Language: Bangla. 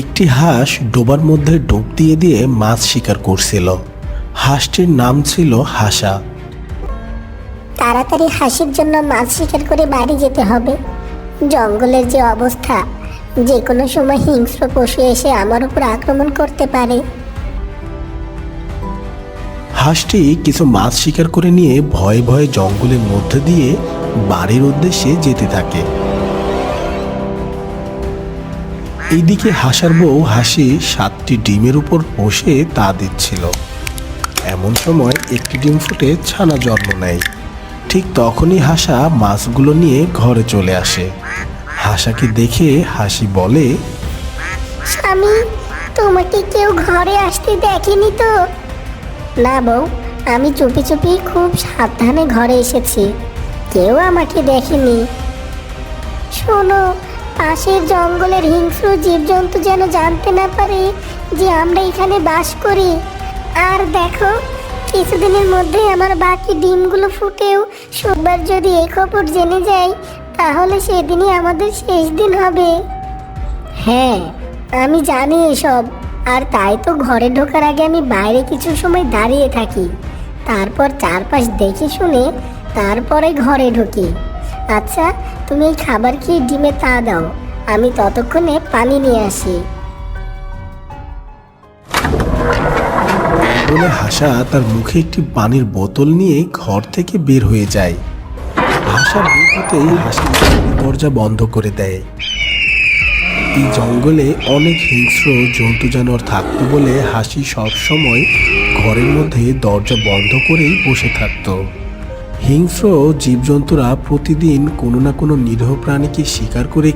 একটি হাঁস ডোবার মধ্যে ডুব দিয়ে দিয়ে মাছ শিকার করছিল। হাঁসটির নাম ছিল হাসা। তাড়াতাড়ি হাসির জন্য মাছ শিকার করে বাড়ি যেতে হবে। জঙ্গলের যে অবস্থা, যে কোনো সময় হিংস্র পশু এসে আমার উপর আক্রমণ করতে পারে। হাঁসটি কিছু মাছ শিকার করে নিয়ে ভয়ে ভয়ে জঙ্গলের মধ্যে দিয়ে বাড়ির উদ্দেশ্যে যেতে থাকে। এইদিকে হাসার বউ হাসি 7টি ডিমের উপর বসে তা দিচ্ছিল। এমন সময় একটি ডিম ফুটে ছানা জন্ম নেয়। ঠিক তখনই হাসা মাছগুলো নিয়ে ঘরে চলে আসে। হাসাকে দেখে হাসি বলে, স্বামী, তোমাকে কেউ ঘরে আসতে দেখেনি তো? না বউ, আমি চুপি চুপি খুব সাবধানে ঘরে এসেছি, কেউ আমাকে দেখেনি। শোনো, পাশের জঙ্গলের হিংস্র জীবজন্তু যেন জানতে না পারে যে আমরা এখানে বাস করি। আর দেখো, কিছুদিনের মধ্যে আমার বাকি ডিমগুলো ফুটেও সবার যদি এই খবর জেনে যায়, তাহলে সেদিনই আমাদের শেষ দিন হবে। হ্যাঁ, আমি জানি এসব, আর তাই তো ঘরে ঢোকার আগে আমি বাইরে কিছু সময় দাঁড়িয়ে থাকি, তারপর চারপাশ দেখে শুনে তারপরে ঘরে ঢুকি। আচ্ছা, তুমি এই খাবার খেয়ে ডিমে তা দাও, আমি ততক্ষণে পানি নিয়ে আসি। বলে হাসা তার মুখে একটি পানির বোতল নিয়ে ঘর থেকে বের হয়ে যায়। হাসা বের হতেই হাসি দরজা বন্ধ করে দেয়। এই জঙ্গলে অনেক হিংস্র জন্তু জানোয়ার থাকতো বলে হাসি সবসময় ঘরের মধ্যে দরজা বন্ধ করেই বসে থাকতো। হিংস্র জীবজন্তুরা প্রতিদিন কোনো না কোনো নিরীহ প্রাণীকে শিকার করে